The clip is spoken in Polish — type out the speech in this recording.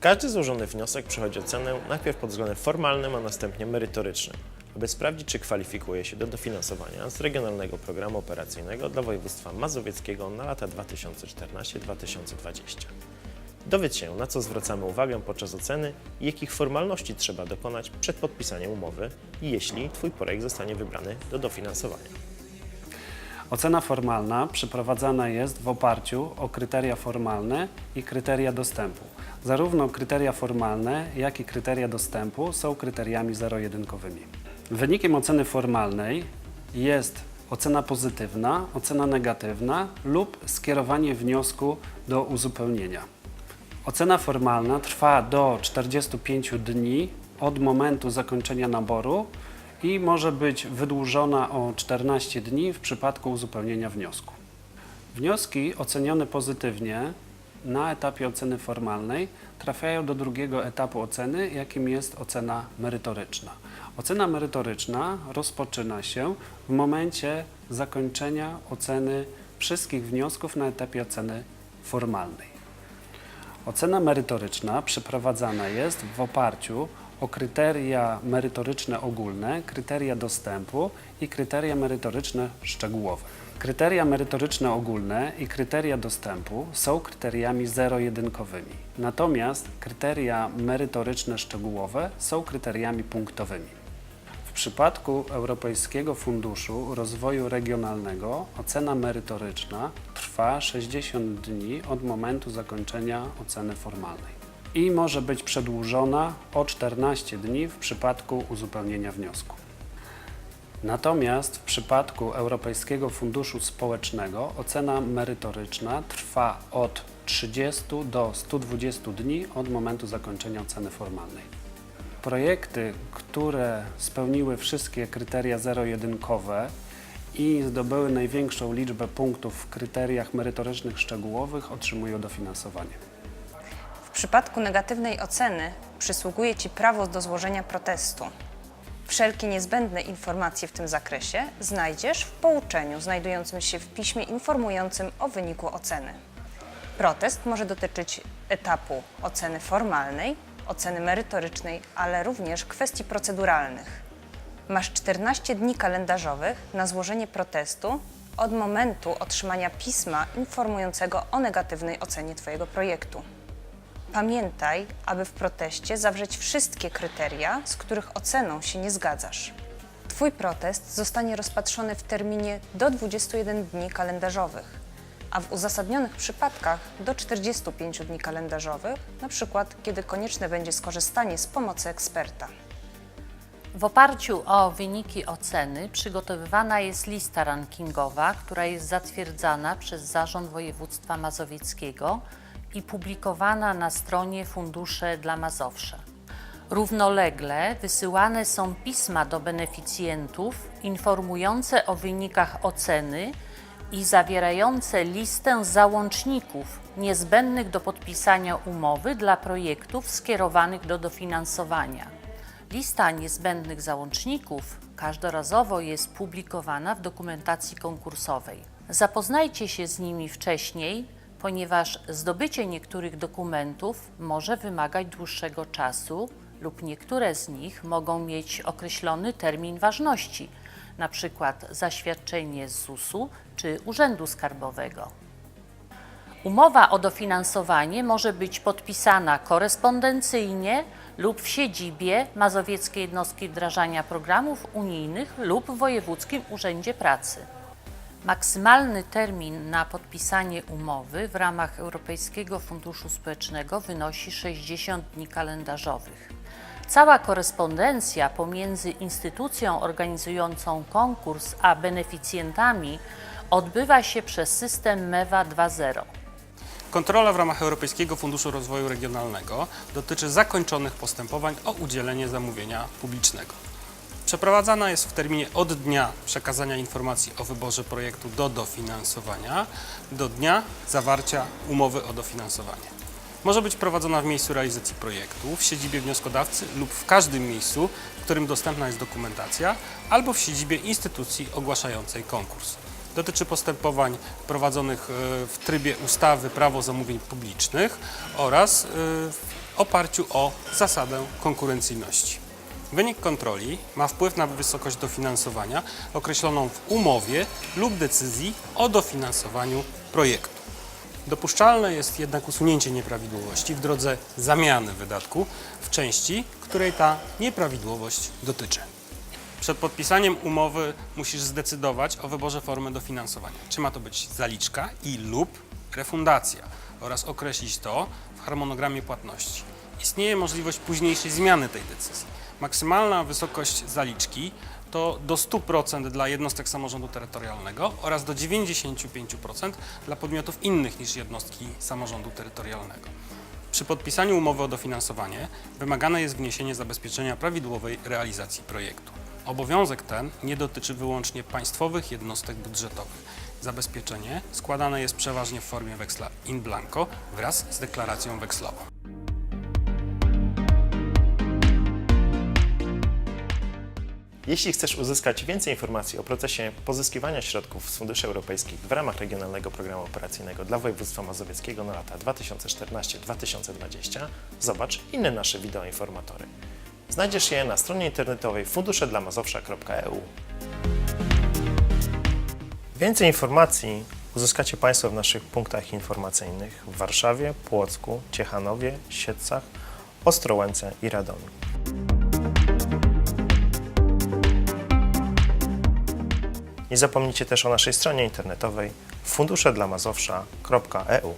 Każdy złożony wniosek przechodzi ocenę najpierw pod względem formalnym, a następnie merytorycznym, aby sprawdzić, czy kwalifikuje się do dofinansowania z Regionalnego Programu Operacyjnego dla województwa mazowieckiego na lata 2014-2020. Dowiedz się, na co zwracamy uwagę podczas oceny i jakich formalności trzeba dokonać przed podpisaniem umowy, jeśli Twój projekt zostanie wybrany do dofinansowania. Ocena formalna przeprowadzana jest w oparciu o kryteria formalne i kryteria dostępu. Zarówno kryteria formalne, jak i kryteria dostępu są kryteriami zero-jedynkowymi. Wynikiem oceny formalnej jest ocena pozytywna, ocena negatywna lub skierowanie wniosku do uzupełnienia. Ocena formalna trwa do 45 dni od momentu zakończenia naboru i może być wydłużona o 14 dni w przypadku uzupełnienia wniosku. Wnioski ocenione pozytywnie na etapie oceny formalnej trafiają do drugiego etapu oceny, jakim jest ocena merytoryczna. Ocena merytoryczna rozpoczyna się w momencie zakończenia oceny wszystkich wniosków na etapie oceny formalnej. Ocena merytoryczna przeprowadzana jest w oparciu o kryteria merytoryczne ogólne, kryteria dostępu i kryteria merytoryczne szczegółowe. Kryteria merytoryczne ogólne i kryteria dostępu są kryteriami zero-jedynkowymi, natomiast kryteria merytoryczne szczegółowe są kryteriami punktowymi. W przypadku Europejskiego Funduszu Rozwoju Regionalnego ocena merytoryczna trwa 60 dni od momentu zakończenia oceny formalnej i może być przedłużona o 14 dni w przypadku uzupełnienia wniosku. Natomiast w przypadku Europejskiego Funduszu Społecznego ocena merytoryczna trwa od 30 do 120 dni od momentu zakończenia oceny formalnej. Projekty, które spełniły wszystkie kryteria zero-jedynkowe i zdobyły największą liczbę punktów w kryteriach merytorycznych szczegółowych, otrzymują dofinansowanie. W przypadku negatywnej oceny przysługuje Ci prawo do złożenia protestu. Wszelkie niezbędne informacje w tym zakresie znajdziesz w pouczeniu znajdującym się w piśmie informującym o wyniku oceny. Protest może dotyczyć etapu oceny formalnej, oceny merytorycznej, ale również kwestii proceduralnych. Masz 14 dni kalendarzowych na złożenie protestu od momentu otrzymania pisma informującego o negatywnej ocenie Twojego projektu. Pamiętaj, aby w proteście zawrzeć wszystkie kryteria, z których oceną się nie zgadzasz. Twój protest zostanie rozpatrzony w terminie do 21 dni kalendarzowych, a w uzasadnionych przypadkach do 45 dni kalendarzowych, np. kiedy konieczne będzie skorzystanie z pomocy eksperta. W oparciu o wyniki oceny przygotowywana jest lista rankingowa, która jest zatwierdzana przez Zarząd Województwa Mazowieckiego i publikowana na stronie Fundusze dla Mazowsza. Równolegle wysyłane są pisma do beneficjentów informujące o wynikach oceny i zawierające listę załączników niezbędnych do podpisania umowy dla projektów skierowanych do dofinansowania. Lista niezbędnych załączników każdorazowo jest publikowana w dokumentacji konkursowej. Zapoznajcie się z nimi wcześniej, ponieważ zdobycie niektórych dokumentów może wymagać dłuższego czasu lub niektóre z nich mogą mieć określony termin ważności, np. zaświadczenie z ZUS-u czy Urzędu Skarbowego. Umowa o dofinansowanie może być podpisana korespondencyjnie lub w siedzibie Mazowieckiej Jednostki Wdrażania Programów Unijnych lub w Wojewódzkim Urzędzie Pracy. Maksymalny termin na podpisanie umowy w ramach Europejskiego Funduszu Społecznego wynosi 60 dni kalendarzowych. Cała korespondencja pomiędzy instytucją organizującą konkurs a beneficjentami odbywa się przez system MEWA 2.0. Kontrola w ramach Europejskiego Funduszu Rozwoju Regionalnego dotyczy zakończonych postępowań o udzielenie zamówienia publicznego. Przeprowadzana jest w terminie od dnia przekazania informacji o wyborze projektu do dofinansowania do dnia zawarcia umowy o dofinansowanie. Może być prowadzona w miejscu realizacji projektu, w siedzibie wnioskodawcy lub w każdym miejscu, w którym dostępna jest dokumentacja, albo w siedzibie instytucji ogłaszającej konkurs. Dotyczy postępowań prowadzonych w trybie ustawy Prawo zamówień publicznych oraz w oparciu o zasadę konkurencyjności. Wynik kontroli ma wpływ na wysokość dofinansowania określoną w umowie lub decyzji o dofinansowaniu projektu. Dopuszczalne jest jednak usunięcie nieprawidłowości w drodze zamiany wydatku w części, której ta nieprawidłowość dotyczy. Przed podpisaniem umowy musisz zdecydować o wyborze formy dofinansowania. Czy ma to być zaliczka lub refundacja oraz określić to w harmonogramie płatności. Istnieje możliwość późniejszej zmiany tej decyzji. Maksymalna wysokość zaliczki to do 100% dla jednostek samorządu terytorialnego oraz do 95% dla podmiotów innych niż jednostki samorządu terytorialnego. Przy podpisaniu umowy o dofinansowanie wymagane jest wniesienie zabezpieczenia prawidłowej realizacji projektu. Obowiązek ten nie dotyczy wyłącznie państwowych jednostek budżetowych. Zabezpieczenie składane jest przeważnie w formie weksla in blanco wraz z deklaracją wekslową. Jeśli chcesz uzyskać więcej informacji o procesie pozyskiwania środków z funduszy europejskich w ramach Regionalnego Programu Operacyjnego dla województwa mazowieckiego na lata 2014-2020, zobacz inne nasze wideoinformatory. Znajdziesz je na stronie internetowej funduszedlamazowsza.eu. Więcej informacji uzyskacie Państwo w naszych punktach informacyjnych w Warszawie, Płocku, Ciechanowie, Siedlcach, Ostrołęce i Radomiu. Nie zapomnijcie też o naszej stronie internetowej funduszedlamazowsza.eu.